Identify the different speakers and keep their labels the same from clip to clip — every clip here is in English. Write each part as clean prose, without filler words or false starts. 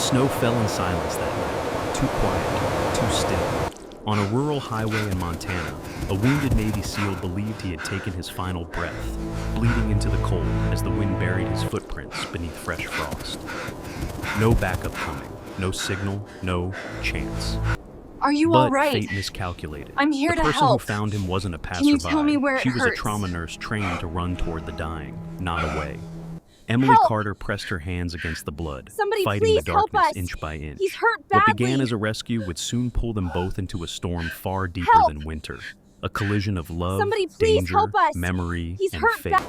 Speaker 1: Snow fell in silence that night, too quiet, too still. On a rural highway in Montana, a wounded Navy SEAL believed he had taken his final breath, bleeding into the cold as the wind buried his footprints beneath fresh frost. No backup coming, no signal, no chance.
Speaker 2: Are you all
Speaker 1: But
Speaker 2: right?
Speaker 1: fate miscalculated.
Speaker 2: I'm here
Speaker 1: the
Speaker 2: to
Speaker 1: person who
Speaker 2: help.
Speaker 1: found him wasn't a
Speaker 2: Can
Speaker 1: passerby.
Speaker 2: you tell me where it
Speaker 1: She was a
Speaker 2: hurts?
Speaker 1: trauma nurse trained to run toward the dying, not away. Emily
Speaker 2: Help!
Speaker 1: Carter pressed her hands against the blood,
Speaker 2: Somebody
Speaker 1: fighting the
Speaker 2: please help
Speaker 1: darkness
Speaker 2: us.
Speaker 1: inch by inch.
Speaker 2: He's hurt
Speaker 1: What
Speaker 2: badly.
Speaker 1: began as a rescue would soon pull them both into a storm far deeper
Speaker 2: Help!
Speaker 1: than winter. A collision of love,
Speaker 2: Somebody please
Speaker 1: danger,
Speaker 2: help us.
Speaker 1: memory,
Speaker 2: He's
Speaker 1: and
Speaker 2: hurt
Speaker 1: fate.
Speaker 2: bad.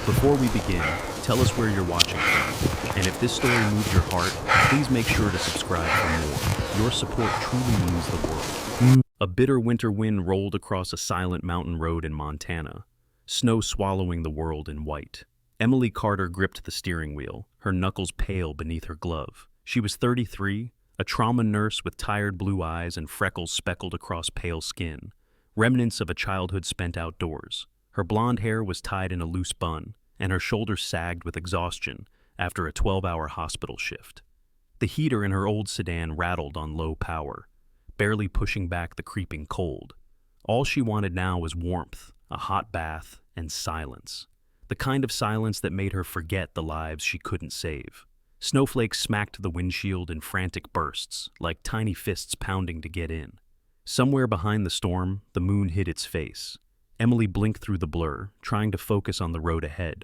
Speaker 1: Before we begin, tell us where you're watching from. And if this story moves your heart, please make sure to subscribe for more. Your support truly means the world. A bitter winter wind rolled across a silent mountain road in Montana, snow swallowing the world in white. Emily Carter gripped the steering wheel, her knuckles pale beneath her glove. She was 33, a trauma nurse with tired blue eyes and freckles speckled across pale skin, remnants of a childhood spent outdoors. Her blonde hair was tied in a loose bun, and her shoulders sagged with exhaustion after a 12-hour hospital shift. The heater in her old sedan rattled on low power, barely pushing back the creeping cold. All she wanted now was warmth, a hot bath, and silence. The kind of silence that made her forget the lives she couldn't save. Snowflakes smacked the windshield in frantic bursts, like tiny fists pounding to get in. Somewhere behind the storm, the moon hid its face. Emily blinked through the blur, trying to focus on the road ahead.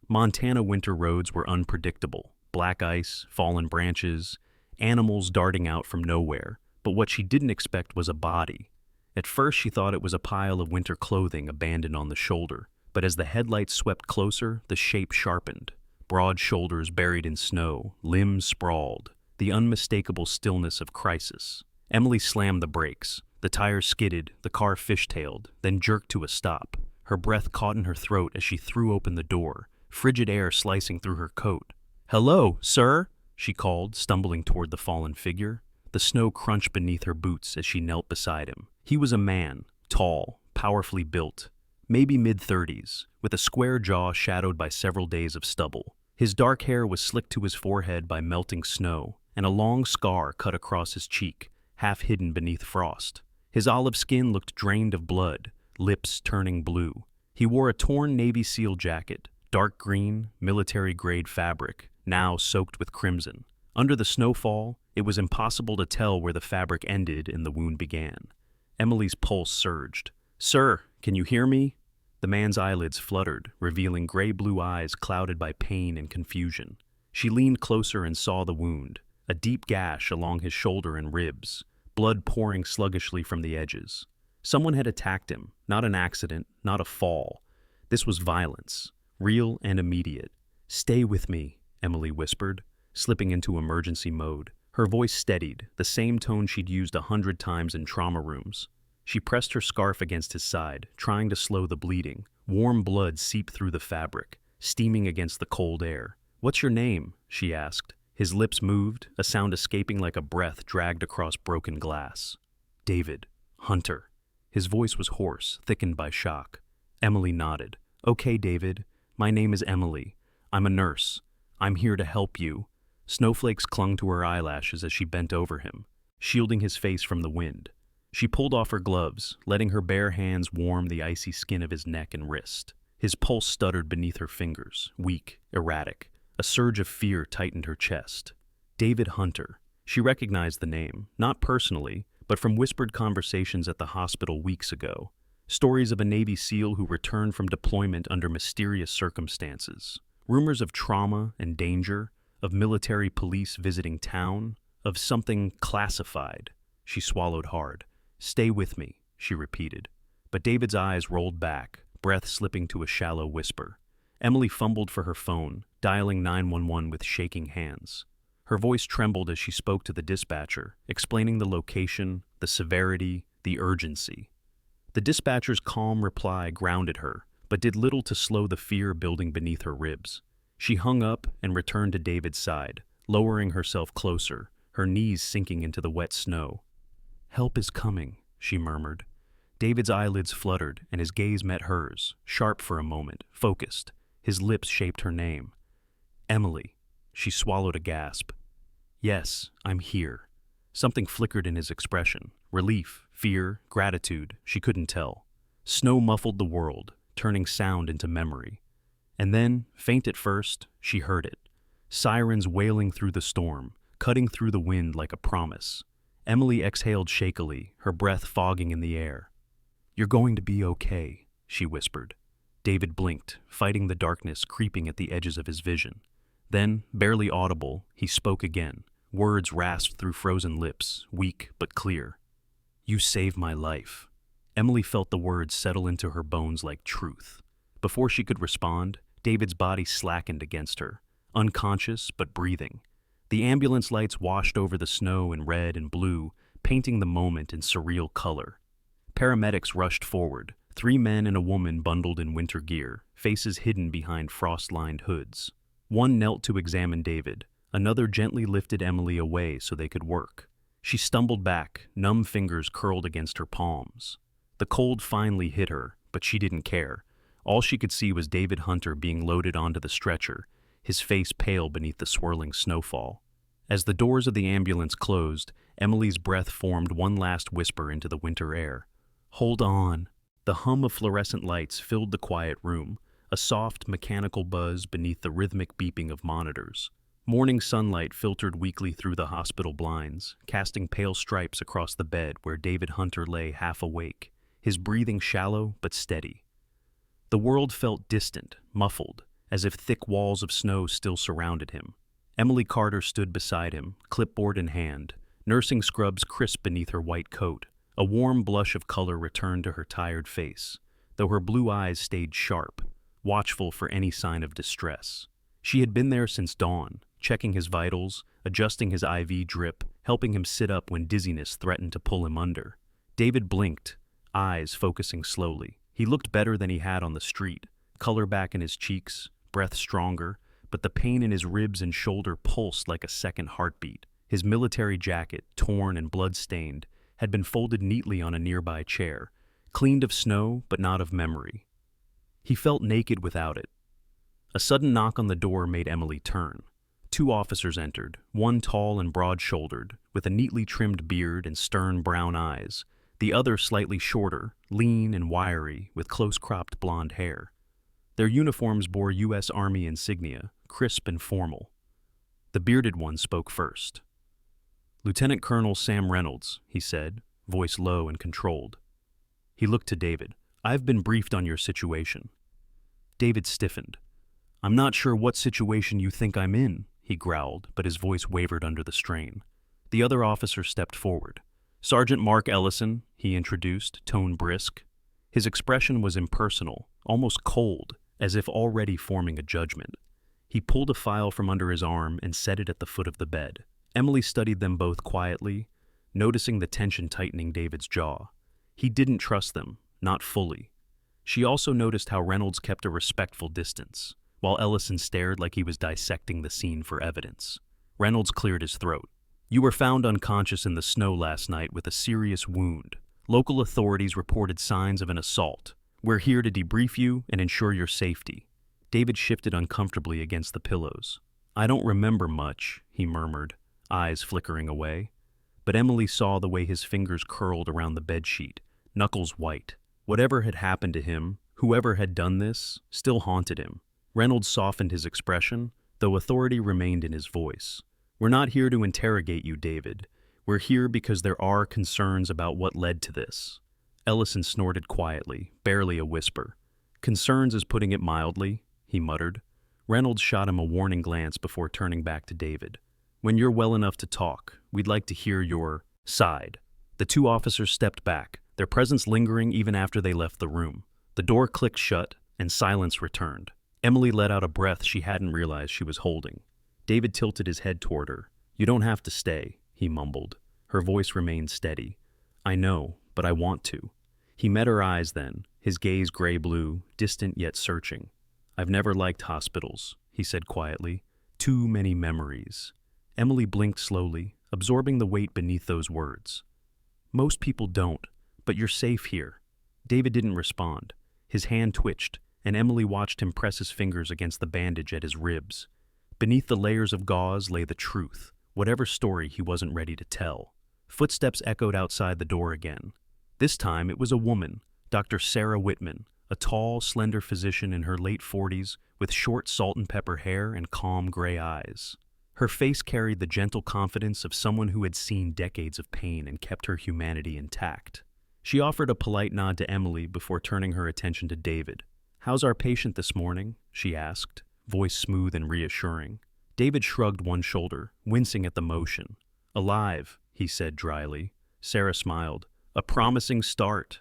Speaker 1: Montana winter roads were unpredictable. Black ice, fallen branches, animals darting out from nowhere. But what she didn't expect was a body. At first she thought it was a pile of winter clothing abandoned on the shoulder. But as the headlights swept closer, the shape sharpened. Broad shoulders buried in snow, limbs sprawled, the unmistakable stillness of crisis. Emily slammed the brakes. The tires skidded, the car fishtailed, then jerked to a stop. Her breath caught in her throat as she threw open the door, frigid air slicing through her coat. "Hello, sir?" she called, stumbling toward the fallen figure. The snow crunched beneath her boots as she knelt beside him. He was a man, tall, powerfully built, maybe mid-30s, with a square jaw shadowed by several days of stubble. His dark hair was slicked to his forehead by melting snow, and a long scar cut across his cheek, half hidden beneath frost. His olive skin looked drained of blood, lips turning blue. He wore a torn Navy SEAL jacket, dark green, military-grade fabric, now soaked with crimson. Under the snowfall, it was impossible to tell where the fabric ended and the wound began. Emily's pulse surged. "Sir, can you hear me?" The man's eyelids fluttered, revealing gray-blue eyes clouded by pain and confusion. She leaned closer and saw the wound, a deep gash along his shoulder and ribs, blood pouring sluggishly from the edges. Someone had attacked him, not an accident, not a fall. This was violence, real and immediate. "Stay with me," Emily whispered, slipping into emergency mode. Her voice steadied, the same tone she'd used 100 times in trauma rooms. She pressed her scarf against his side, trying to slow the bleeding. Warm blood seeped through the fabric, steaming against the cold air. "What's your name?" she asked. His lips moved, a sound escaping like a breath dragged across broken glass. "David. Hunter." His voice was hoarse, thickened by shock. Emily nodded. "Okay, David. My name is Emily. I'm a nurse. I'm here to help you." Snowflakes clung to her eyelashes as she bent over him, shielding his face from the wind. She pulled off her gloves, letting her bare hands warm the icy skin of his neck and wrist. His pulse stuttered beneath her fingers, weak, erratic. A surge of fear tightened her chest. David Hunter. She recognized the name, not personally, but from whispered conversations at the hospital weeks ago. Stories of a Navy SEAL who returned from deployment under mysterious circumstances. Rumors of trauma and danger, of military police visiting town, of something classified. She swallowed hard. "Stay with me," she repeated. But David's eyes rolled back, breath slipping to a shallow whisper. Emily fumbled for her phone, dialing 911 with shaking hands. Her voice trembled as she spoke to the dispatcher, explaining the location, the severity, the urgency. The dispatcher's calm reply grounded her, but did little to slow the fear building beneath her ribs. She hung up and returned to David's side, lowering herself closer, her knees sinking into the wet snow. "Help is coming," she murmured. David's eyelids fluttered, and his gaze met hers, sharp for a moment, focused. His lips shaped her name. "Emily." She swallowed a gasp. Yes, I'm here. Something flickered in his expression. Relief, fear, gratitude, she couldn't tell. Snow muffled the world, turning sound into memory. And then, faint at first, she heard it. Sirens wailing through the storm, cutting through the wind like a promise. Emily exhaled shakily, her breath fogging in the air. "You're going to be okay," she whispered. David blinked, fighting the darkness creeping at the edges of his vision. Then, barely audible, he spoke again. Words rasped through frozen lips, weak but clear. "You saved my life." Emily felt the words settle into her bones like truth. Before she could respond, David's body slackened against her, unconscious but breathing. The ambulance lights washed over the snow in red and blue, painting the moment in surreal color. Paramedics rushed forward, 3 men and a woman bundled in winter gear, faces hidden behind frost-lined hoods. One knelt to examine David, another gently lifted Emily away so they could work. She stumbled back, numb fingers curled against her palms. The cold finally hit her, but she didn't care. All she could see was David Hunter being loaded onto the stretcher, his face pale beneath the swirling snowfall. As the doors of the ambulance closed, Emily's breath formed one last whisper into the winter air. "Hold on." The hum of fluorescent lights filled the quiet room, a soft, mechanical buzz beneath the rhythmic beeping of monitors. Morning sunlight filtered weakly through the hospital blinds, casting pale stripes across the bed where David Hunter lay half awake, his breathing shallow but steady. The world felt distant, muffled, as if thick walls of snow still surrounded him. Emily Carter stood beside him, clipboard in hand, nursing scrubs crisp beneath her white coat. A warm blush of color returned to her tired face, though her blue eyes stayed sharp, watchful for any sign of distress. She had been there since dawn, checking his vitals, adjusting his IV drip, helping him sit up when dizziness threatened to pull him under. David blinked, eyes focusing slowly. He looked better than he had on the street, color back in his cheeks, breath stronger, but the pain in his ribs and shoulder pulsed like a second heartbeat. His military jacket, torn and blood-stained, had been folded neatly on a nearby chair, cleaned of snow but not of memory. He felt naked without it. A sudden knock on the door made Emily turn. 2 officers entered, one tall and broad-shouldered, with a neatly trimmed beard and stern brown eyes, the other slightly shorter, lean and wiry, with close-cropped blonde hair. Their uniforms bore U.S. Army insignia, crisp and formal. The bearded one spoke first. "Lieutenant Colonel Sam Reynolds," he said, voice low and controlled. He looked to David. "I've been briefed on your situation." David stiffened. "I'm not sure what situation you think I'm in," he growled, but his voice wavered under the strain. The other officer stepped forward. "Sergeant Mark Ellison," he introduced, tone brisk. His expression was impersonal, almost cold, as if already forming a judgment. He pulled a file from under his arm and set it at the foot of the bed. Emily studied them both quietly, noticing the tension tightening David's jaw. He didn't trust them, not fully. She also noticed how Reynolds kept a respectful distance, while Ellison stared like he was dissecting the scene for evidence. Reynolds cleared his throat. "You were found unconscious in the snow last night with a serious wound. Local authorities reported signs of an assault. We're here to debrief you and ensure your safety." David shifted uncomfortably against the pillows. "I don't remember much," he murmured, eyes flickering away. But Emily saw the way his fingers curled around the bedsheet, knuckles white. Whatever had happened to him, whoever had done this, still haunted him. Reynolds softened his expression, though authority remained in his voice. "We're not here to interrogate you, David. We're here because there are concerns about what led to this." Ellison snorted quietly, barely a whisper. "Concerns is putting it mildly," he muttered. Reynolds shot him a warning glance before turning back to David. "When you're well enough to talk, we'd like to hear your side." The 2 officers stepped back, their presence lingering even after they left the room. The door clicked shut, and silence returned. Emily let out a breath she hadn't realized she was holding. David tilted his head toward her. "You don't have to stay," he mumbled. Her voice remained steady. "I know, but I want to." He met her eyes then, his gaze gray-blue, distant yet searching. "I've never liked hospitals," he said quietly. "Too many memories." Emily blinked slowly, absorbing the weight beneath those words. "Most people don't, but you're safe here." David didn't respond. His hand twitched, and Emily watched him press his fingers against the bandage at his ribs. Beneath the layers of gauze lay the truth, whatever story he wasn't ready to tell. Footsteps echoed outside the door again. This time it was a woman, Dr. Sarah Whitman, a tall, slender physician in her late 40s with short salt and pepper hair and calm gray eyes. Her face carried the gentle confidence of someone who had seen decades of pain and kept her humanity intact. She offered a polite nod to Emily before turning her attention to David. "How's our patient this morning?" she asked, voice smooth and reassuring. David shrugged one shoulder, wincing at the motion. "Alive," he said dryly. Sarah smiled. "A promising start."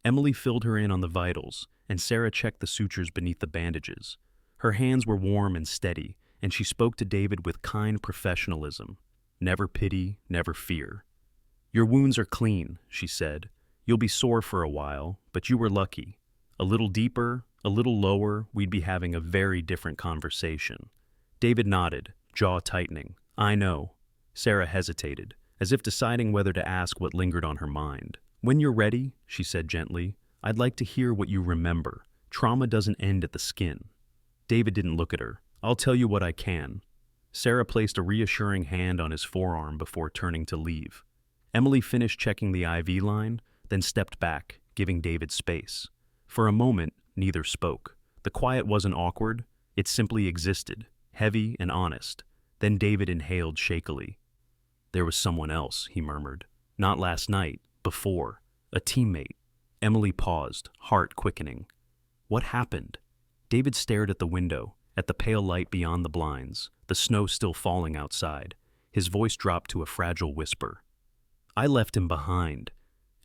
Speaker 1: Emily filled her in on the vitals, and Sarah checked the sutures beneath the bandages. Her hands were warm and steady, and she spoke to David with kind professionalism. "Never pity, never fear." "Your wounds are clean," she said. "You'll be sore for a while, but you were lucky. A little deeper, a little lower, we'd be having a very different conversation." David nodded, jaw tightening. "I know." Sarah hesitated, as if deciding whether to ask what lingered on her mind. "When you're ready," she said gently, "I'd like to hear what you remember. Trauma doesn't end at the skin." David didn't look at her. "I'll tell you what I can." Sarah placed a reassuring hand on his forearm before turning to leave. Emily finished checking the IV line, then stepped back, giving David space. For a moment, neither spoke. The quiet wasn't awkward, it simply existed, heavy and honest. Then David inhaled shakily. "There was someone else," he murmured. "Not last night, before. A teammate." Emily paused, heart quickening. "What happened?" David stared at the window, at the pale light beyond the blinds, the snow still falling outside. His voice dropped to a fragile whisper. "I left him behind."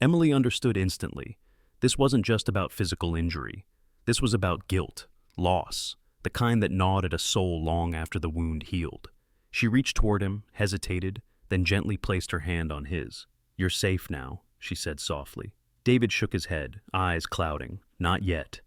Speaker 1: Emily understood instantly. This wasn't just about physical injury. This was about guilt, loss, the kind that gnawed at a soul long after the wound healed. She reached toward him, hesitated, then gently placed her hand on his. "You're safe now," she said softly. David shook his head, eyes clouding. "Not yet."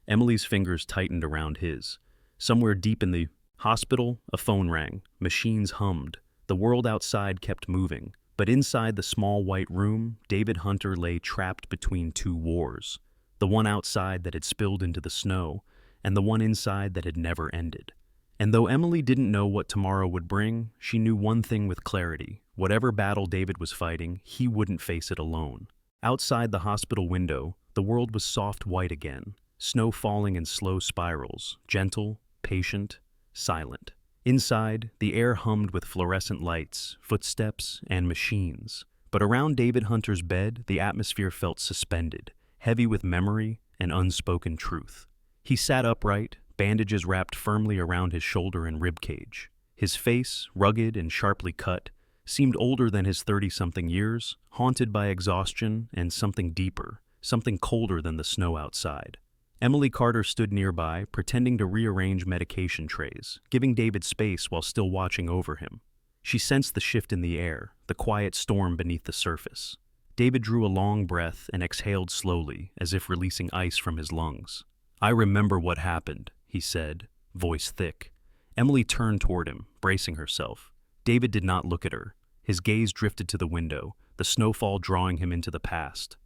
Speaker 1: Emily's fingers tightened around his. Somewhere deep in the hospital, a phone rang. Machines hummed. The world outside kept moving. But inside the small white room, David Hunter lay trapped between two wars. The one outside that had spilled into the snow, and the one inside that had never ended. And though Emily didn't know what tomorrow would bring, she knew one thing with clarity. Whatever battle David was fighting, he wouldn't face it alone. Outside the hospital window, the world was soft white again, snow falling in slow spirals, gentle, patient, silent. Inside, the air hummed with fluorescent lights, footsteps, and machines. But around David Hunter's bed, the atmosphere felt suspended, heavy with memory and unspoken truth. He sat upright, bandages wrapped firmly around his shoulder and ribcage. His face, rugged and sharply cut, seemed older than his 30-something years, haunted by exhaustion and something deeper, something colder than the snow outside. Emily Carter stood nearby, pretending to rearrange medication trays, giving David space while still watching over him. She sensed the shift in the air, the quiet storm beneath the surface. David drew a long breath and exhaled slowly, as if releasing ice from his lungs. "I remember what happened," he said, voice thick. Emily turned toward him, bracing herself. David did not look at her. His gaze drifted to the window, the snowfall drawing him into the past.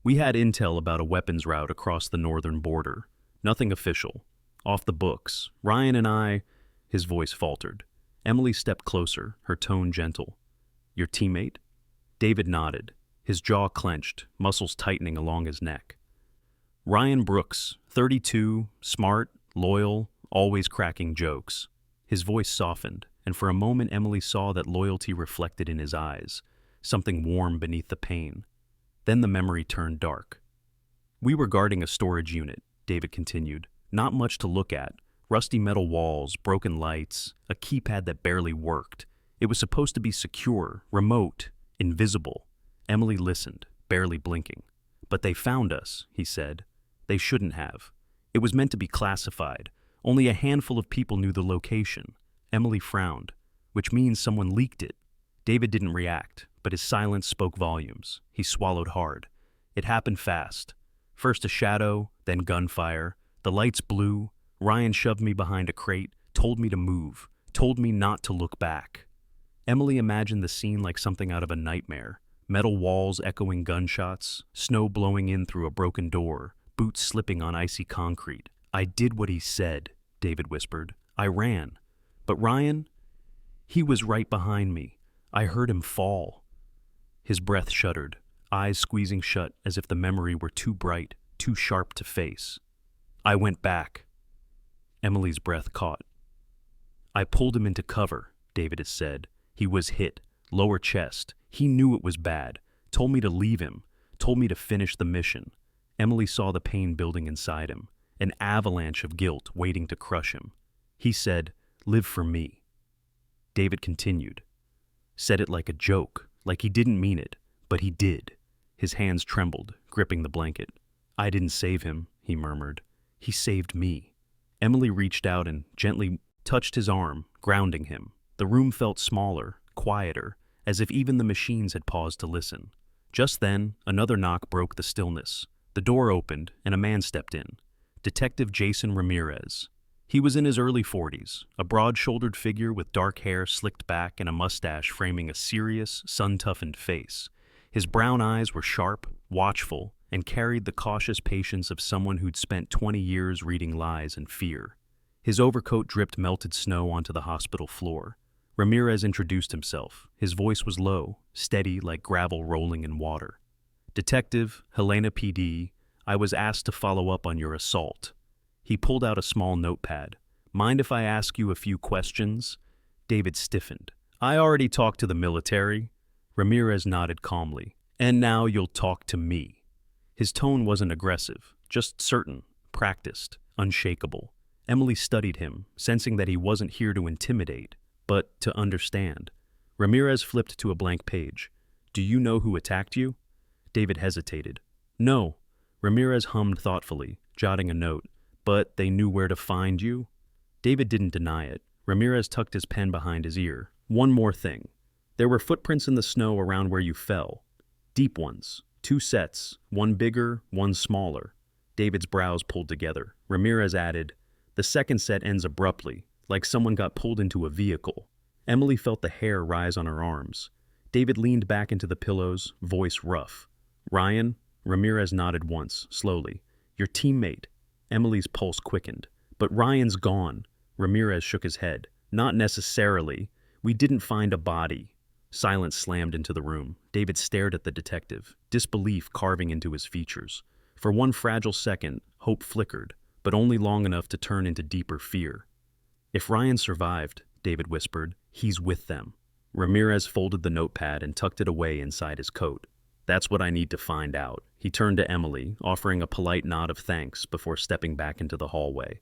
Speaker 1: "We had intel about a weapons route across the northern border. Nothing official. Off the books. Ryan and I—" His voice faltered. Emily stepped closer, her tone gentle. "Your teammate?" David nodded, his jaw clenched, muscles tightening along his neck. "Ryan Brooks, 32, smart, loyal, always cracking jokes." His voice softened, and for a moment Emily saw that loyalty reflected in his eyes, something warm beneath the pain. Then the memory turned dark. "We were guarding a storage unit," David continued. "Not much to look at. Rusty metal walls, broken lights, a keypad that barely worked. It was supposed to be secure, remote, invisible." Emily listened, barely blinking. "But they found us," he said. "They shouldn't have. It was meant to be classified. Only a handful of people knew the location." Emily frowned. "Which means someone leaked it." David didn't react, but his silence spoke volumes. He swallowed hard. "It happened fast. First a shadow, then gunfire. The lights blew. Ryan shoved me behind a crate, told me to move, told me not to look back." Emily imagined the scene like something out of a nightmare. Metal walls echoing gunshots, snow blowing in through a broken door, boots slipping on icy concrete. "I did what he said," David whispered. "I ran. But Ryan, He was right behind me. I heard him fall. His breath shuddered, eyes squeezing shut as if the memory were too bright, too sharp to face. I went back. Emily's breath caught. I pulled him into cover, David had said. He was hit, lower chest. He knew it was bad. Told me to leave him. Told me to finish the mission. Emily saw the pain building inside him, an avalanche of guilt waiting to crush him. He said, "Live for me." David continued. Said it like a joke, like he didn't mean it, but he did. His hands trembled, gripping the blanket. "I didn't save him," he murmured. "He saved me." Emily reached out and gently touched his arm, grounding him. The room felt smaller, quieter, as if even the machines had paused to listen. Just then, another knock broke the stillness. The door opened, and a man stepped in. Detective Jason Ramirez. He was in his early 40s, a broad-shouldered figure with dark hair slicked back and a mustache framing a serious, sun-toughened face. His brown eyes were sharp, watchful, and carried the cautious patience of someone who'd spent 20 years reading lies and fear. His overcoat dripped melted snow onto the hospital floor. Ramirez introduced himself. His voice was low, steady like gravel rolling in water. "Detective, Helena PD, I was asked to follow up on your assault." He pulled out a small notepad. "Mind if I ask you a few questions?" David stiffened. "I already talked to the military." Ramirez nodded calmly. "And now you'll talk to me." His tone wasn't aggressive, just certain, practiced, unshakable. Emily studied him, sensing that he wasn't here to intimidate, but to understand. Ramirez flipped to a blank page. "Do you know who attacked you?" David hesitated. "No." Ramirez hummed thoughtfully, jotting a note. "But they knew where to find you?" David didn't deny it. Ramirez tucked his pen behind his ear. "One more thing. There were footprints in the snow around where you fell. Deep ones. 2 sets, one bigger, one smaller." David's brows pulled together. Ramirez added, "The second set ends abruptly, like someone got pulled into a vehicle." Emily felt the hair rise on her arms. David leaned back into the pillows, voice rough. "Ryan?" Ramirez nodded once, slowly. "Your teammate." Emily's pulse quickened. "But Ryan's gone." Ramirez shook his head. "Not necessarily. We didn't find a body." Silence slammed into the room. David stared at the detective, disbelief carving into his features. For one fragile second, hope flickered, but only long enough to turn into deeper fear. "If Ryan survived," David whispered, "he's with them." Ramirez folded the notepad and tucked it away inside his coat. "That's what I need to find out." He turned to Emily, offering a polite nod of thanks before stepping back into the hallway.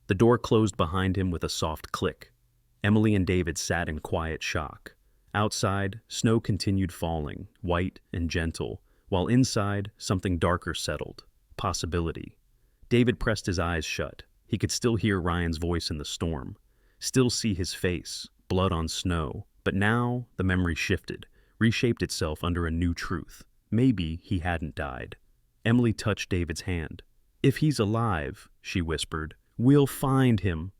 Speaker 1: The door closed behind him with a soft click. Emily and David sat in quiet shock. Outside, snow continued falling, white and gentle, while inside, something darker settled. Possibility. David pressed his eyes shut. He could still hear Ryan's voice in the storm, still see his face, blood on snow. But now, the memory shifted, reshaped itself under a new truth. Maybe he hadn't died. Emily touched David's hand. "If he's alive," she whispered, "we'll find him."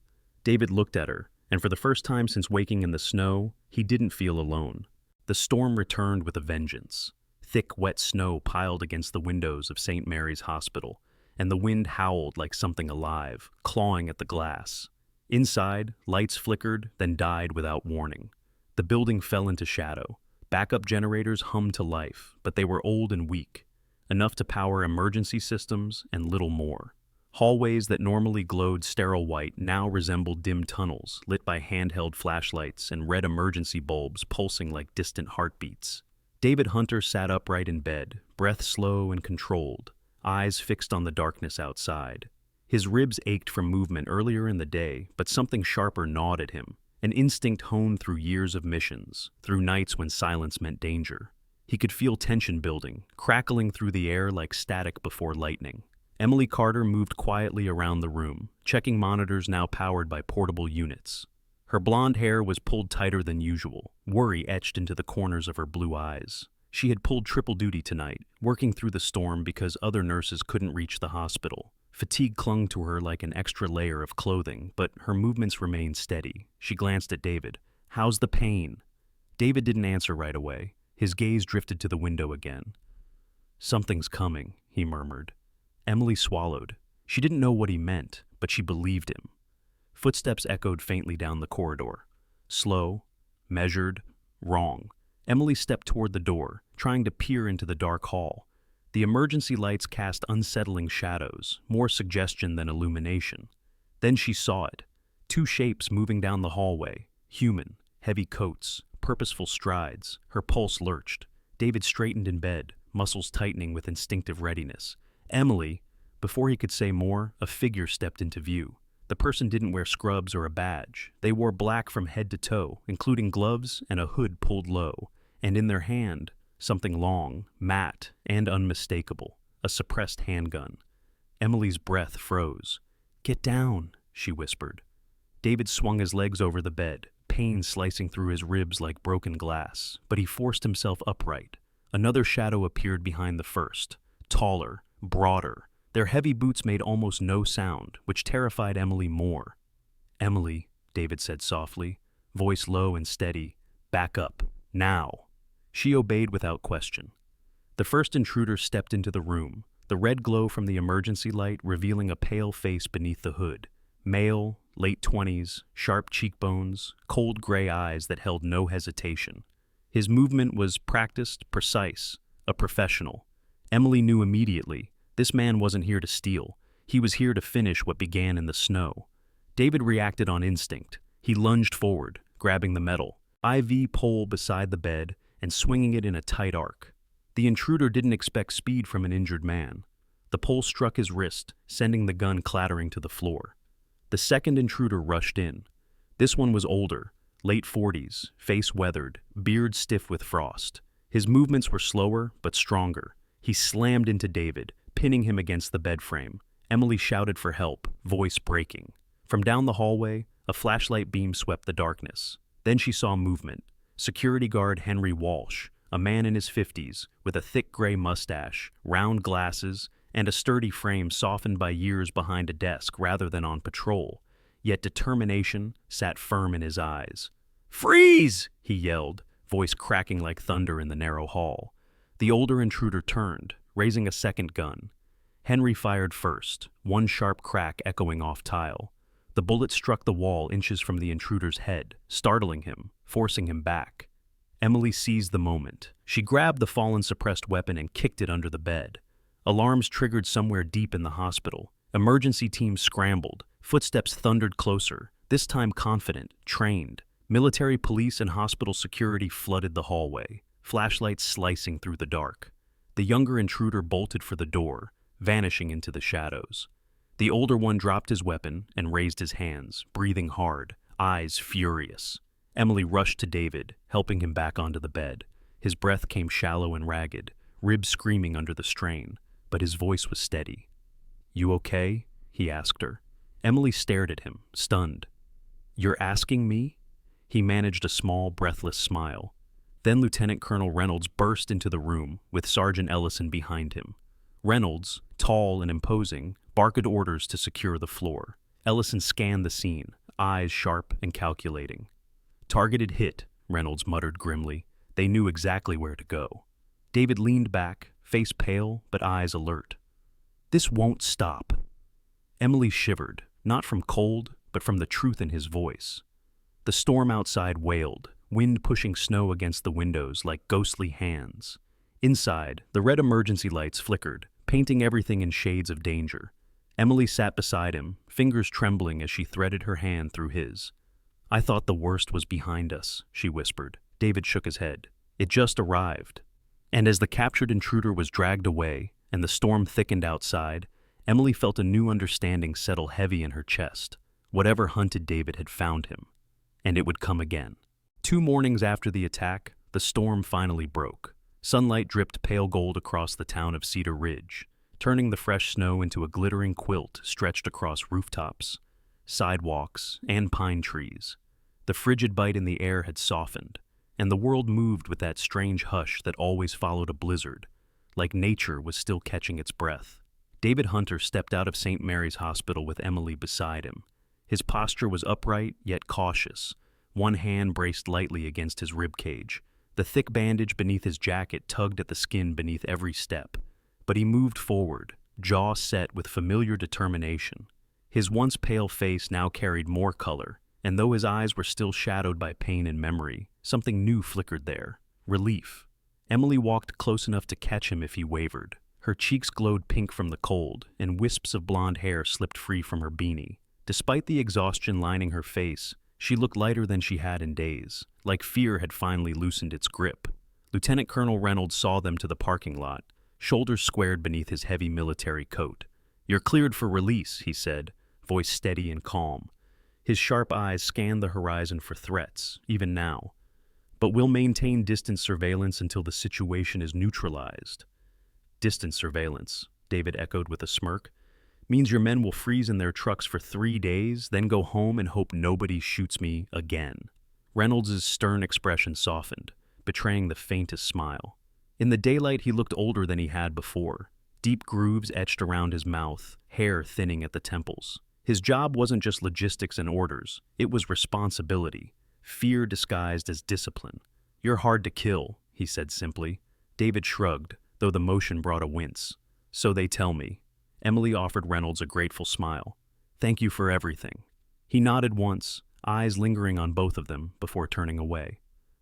Speaker 1: David looked at her, and for the first time since waking in the snow, he didn't feel alone. The storm returned with a vengeance. Thick, wet snow piled against the windows of St. Mary's Hospital, and the wind howled like something alive, clawing at the glass. Inside, lights flickered, then died without warning. The building fell into shadow. Backup generators hummed to life, but they were old and weak, enough to power emergency systems and little more. Hallways that normally glowed sterile white now resembled dim tunnels lit by handheld flashlights and red emergency bulbs pulsing like distant heartbeats. David Hunter sat upright in bed, breath slow and controlled, eyes fixed on the darkness outside. His ribs ached from movement earlier in the day, but something sharper gnawed at him, an instinct honed through years of missions, through nights when silence meant danger. He could feel tension building, crackling through the air like static before lightning. Emily Carter moved quietly around the room, checking monitors now powered by portable units. Her blonde hair was pulled tighter than usual, worry etched into the corners of her blue eyes. She had pulled triple duty tonight, working through the storm because other nurses couldn't reach the hospital. Fatigue clung to her like an extra layer of clothing, but her movements remained steady. She glanced at David. "How's the pain?" David didn't answer right away. His gaze drifted to the window again. "Something's coming," he murmured. Emily swallowed. She didn't know what he meant, but she believed him. Footsteps echoed faintly down the corridor. Slow, measured, wrong. Emily stepped toward the door, trying to peer into the dark hall. The emergency lights cast unsettling shadows, more suggestion than illumination. Then she saw it. Two shapes moving down the hallway. Human, heavy coats, purposeful strides. Her pulse lurched. David straightened in bed, muscles tightening with instinctive readiness. Emily, before he could say more, a figure stepped into view. The person didn't wear scrubs or a badge. They wore black from head to toe, including gloves and a hood pulled low. And in their hand, something long, matte, and unmistakable, a suppressed handgun. Emily's breath froze. "Get down," she whispered. David swung his legs over the bed, pain slicing through his ribs like broken glass, but he forced himself upright. Another shadow appeared behind the first, taller, broader. Their heavy boots made almost no sound, which terrified Emily more. "Emily," David said softly, voice low and steady, "back up, now." She obeyed without question. The first intruder stepped into the room, the red glow from the emergency light revealing a pale face beneath the hood. Male, late 20s, sharp cheekbones, cold gray eyes that held no hesitation. His movement was practiced, precise, a professional. Emily knew immediately, this man wasn't here to steal. He was here to finish what began in the snow. David reacted on instinct. He lunged forward, grabbing the metal, IV pole beside the bed, and swinging it in a tight arc. The intruder didn't expect speed from an injured man. The pole struck his wrist, sending the gun clattering to the floor. The second intruder rushed in. This one was older, late 40s, face weathered, beard stiff with frost. His movements were slower, but stronger. He slammed into David, pinning him against the bed frame. Emily shouted for help, voice breaking. From down the hallway, a flashlight beam swept the darkness. Then she saw movement. Security guard Henry Walsh, a man in his 50s, with a thick gray mustache, round glasses, and a sturdy frame softened by years behind a desk rather than on patrol. Yet determination sat firm in his eyes. "Freeze!" he yelled, voice cracking like thunder in the narrow hall. The older intruder turned, raising a second gun. Henry fired first, one sharp crack echoing off tile. The bullet struck the wall inches from the intruder's head, startling him, forcing him back. Emily seized the moment. She grabbed the fallen suppressed weapon and kicked it under the bed. Alarms triggered somewhere deep in the hospital. Emergency teams scrambled. Footsteps thundered closer, this time confident, trained. Military police and hospital security flooded the hallway, flashlights slicing through the dark. The younger intruder bolted for the door, vanishing into the shadows. The older one dropped his weapon and raised his hands, breathing hard, eyes furious. Emily rushed to David, helping him back onto the bed. His breath came shallow and ragged, ribs screaming under the strain, but his voice was steady. "You okay?" he asked her. Emily stared at him, stunned. "You're asking me?" He managed a small, breathless smile. Then Lieutenant Colonel Reynolds burst into the room, with Sergeant Ellison behind him. Reynolds, tall and imposing, barked orders to secure the floor. Ellison scanned the scene, eyes sharp and calculating. "Targeted hit," Reynolds muttered grimly. They knew exactly where to go. David leaned back, face pale but eyes alert. "This won't stop." Emily shivered, not from cold, but from the truth in his voice. The storm outside wailed, wind pushing snow against the windows like ghostly hands. Inside, the red emergency lights flickered, painting everything in shades of danger. Emily sat beside him, fingers trembling as she threaded her hand through his. "I thought the worst was behind us," she whispered. David shook his head. "It just arrived." And as the captured intruder was dragged away and the storm thickened outside, Emily felt a new understanding settle heavy in her chest. Whatever hunted David had found him. And it would come again. 2 mornings after the attack, the storm finally broke. Sunlight dripped pale gold across the town of Cedar Ridge, turning the fresh snow into a glittering quilt stretched across rooftops, sidewalks, and pine trees. The frigid bite in the air had softened, and the world moved with that strange hush that always followed a blizzard, like nature was still catching its breath. David Hunter stepped out of St. Mary's Hospital with Emily beside him. His posture was upright yet cautious, one hand braced lightly against his ribcage. The thick bandage beneath his jacket tugged at the skin beneath every step. But he moved forward, jaw set with familiar determination. His once pale face now carried more color, and though his eyes were still shadowed by pain and memory, something new flickered there. Relief. Emily walked close enough to catch him if he wavered. Her cheeks glowed pink from the cold, and wisps of blonde hair slipped free from her beanie. Despite the exhaustion lining her face, she looked lighter than she had in days, like fear had finally loosened its grip. Lieutenant Colonel Reynolds saw them to the parking lot, shoulders squared beneath his heavy military coat. "You're cleared for release," he said, voice steady and calm. His sharp eyes scanned the horizon for threats, even now. "But we'll maintain distant surveillance until the situation is neutralized." "Distant surveillance," David echoed with a smirk. "Means your men will freeze in their trucks for 3 days, then go home and hope nobody shoots me again." Reynolds' stern expression softened, betraying the faintest smile. In the daylight he looked older than he had before. Deep grooves etched around his mouth, hair thinning at the temples. His job wasn't just logistics and orders, it was responsibility, fear disguised as discipline. "You're hard to kill," he said simply. David shrugged, though the motion brought a wince. "So they tell me." Emily offered Reynolds a grateful smile. "Thank you for everything." He nodded once, eyes lingering on both of them before turning away.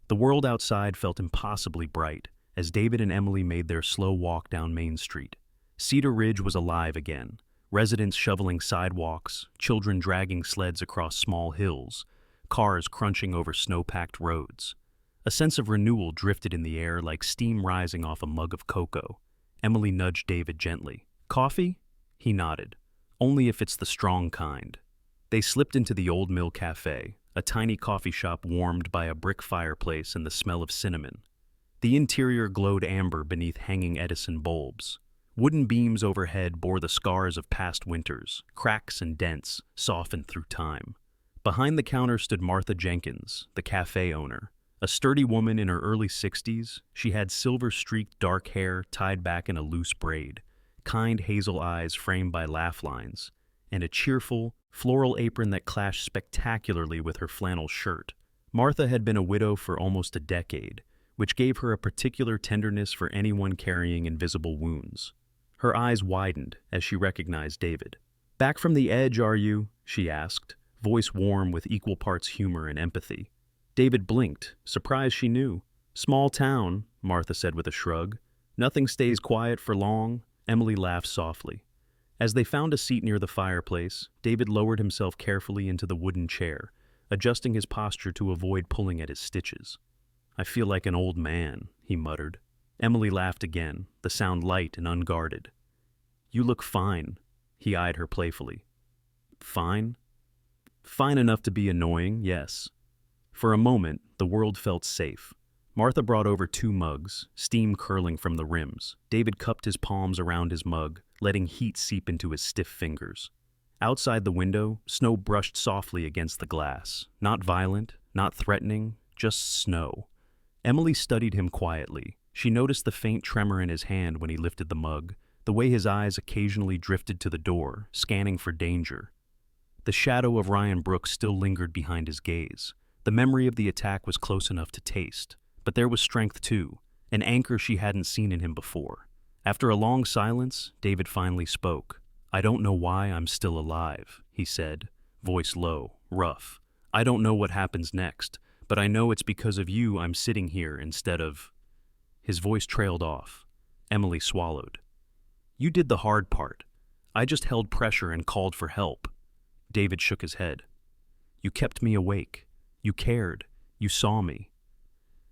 Speaker 1: The world outside felt impossibly bright as David and Emily made their slow walk down Main Street. Cedar Ridge was alive again, residents shoveling sidewalks, children dragging sleds across small hills, cars crunching over snow-packed roads. A sense of renewal drifted in the air like steam rising off a mug of cocoa. Emily nudged David gently. "Coffee?" He nodded. "Only if it's the strong kind." They slipped into the Old Mill Cafe, a tiny coffee shop warmed by a brick fireplace and the smell of cinnamon. The interior glowed amber beneath hanging Edison bulbs. Wooden beams overhead bore the scars of past winters, cracks and dents, softened through time. Behind the counter stood Martha Jenkins, the cafe owner. A sturdy woman in her early 60s, she had silver-streaked dark hair tied back in a loose braid, kind hazel eyes framed by laugh lines, and a cheerful, floral apron that clashed spectacularly with her flannel shirt. Martha had been a widow for almost a decade, which gave her a particular tenderness for anyone carrying invisible wounds. Her eyes widened as she recognized David. "Back from the edge, are you?" she asked, voice warm with equal parts humor and empathy. David blinked, surprised she knew. "Small town," Martha said with a shrug. "Nothing stays quiet for long." Emily laughed softly. As they found a seat near the fireplace, David lowered himself carefully into the wooden chair, adjusting his posture to avoid pulling at his stitches. "I feel like an old man," he muttered. Emily laughed again, the sound light and unguarded. "You look fine." He eyed her playfully. "Fine?" "Fine enough to be annoying, yes." For a moment, the world felt safe. Martha brought over 2 mugs, steam curling from the rims. David cupped his palms around his mug, letting heat seep into his stiff fingers. Outside the window, snow brushed softly against the glass. Not violent, not threatening, just snow. Emily studied him quietly. She noticed the faint tremor in his hand when he lifted the mug, the way his eyes occasionally drifted to the door, scanning for danger. The shadow of Ryan Brooks still lingered behind his gaze. The memory of the attack was close enough to taste, but there was strength too, an anchor she hadn't seen in him before. After a long silence, David finally spoke. "I don't know why I'm still alive," he said, voice low, rough. "I don't know what happens next, but I know it's because of you I'm sitting here instead of—" His voice trailed off. Emily swallowed. "You did the hard part. I just held pressure and called for help." David shook his head. "You kept me awake. You cared. You saw me."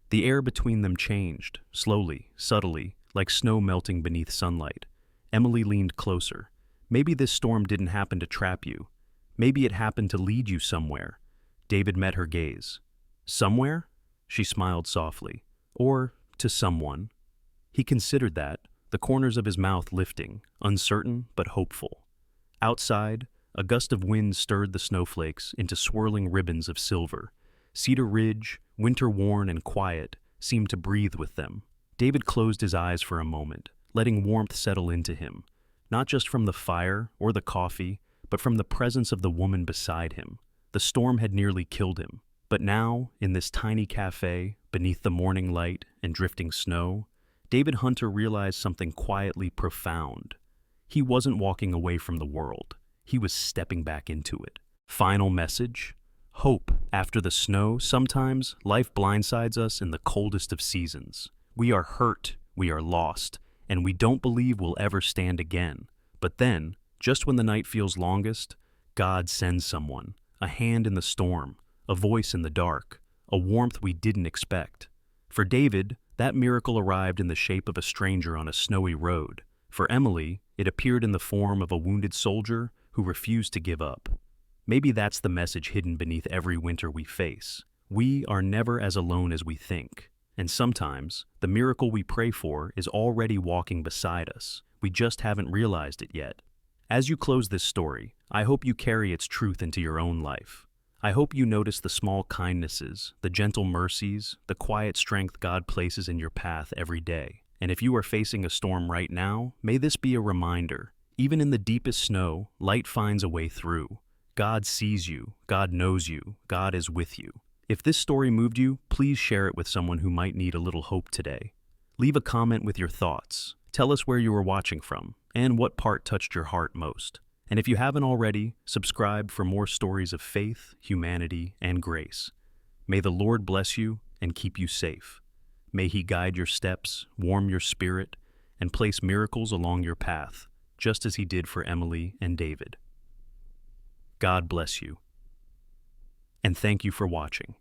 Speaker 1: The air between them changed, slowly, subtly, like snow melting beneath sunlight. Emily leaned closer. "Maybe this storm didn't happen to trap you. Maybe it happened to lead you somewhere." David met her gaze. "Somewhere?" She smiled softly. "Or to someone." He considered that, the corners of his mouth lifting, uncertain but hopeful. Outside, a gust of wind stirred the snowflakes into swirling ribbons of silver. Cedar Ridge, winter-worn and quiet, seemed to breathe with them. David closed his eyes for a moment, letting warmth settle into him, not just from the fire or the coffee, but from the presence of the woman beside him. The storm had nearly killed him, but now, in this tiny cafe, beneath the morning light and drifting snow, David Hunter realized something quietly profound. He wasn't walking away from the world. He was stepping back into it. "Final message?" Hope. After the snow, sometimes life blindsides us in the coldest of seasons. We are hurt, we are lost, and we don't believe we'll ever stand again. But then, just when the night feels longest, God sends someone, a hand in the storm, a voice in the dark, a warmth we didn't expect. For David, that miracle arrived in the shape of a stranger on a snowy road. For Emily, it appeared in the form of a wounded soldier who refused to give up. Maybe that's the message hidden beneath every winter we face. We are never as alone as we think. And sometimes, the miracle we pray for is already walking beside us. We just haven't realized it yet. As you close this story, I hope you carry its truth into your own life. I hope you notice the small kindnesses, the gentle mercies, the quiet strength God places in your path every day. And if you are facing a storm right now, may this be a reminder. Even in the deepest snow, light finds a way through. God sees you, God knows you, God is with you. If this story moved you, please share it with someone who might need a little hope today. Leave a comment with your thoughts. Tell us where you were watching from and what part touched your heart most. And if you haven't already, subscribe for more stories of faith, humanity, and grace. May the Lord bless you and keep you safe. May He guide your steps, warm your spirit, and place miracles along your path, just as He did for Emily and David. God bless you. And thank you for watching.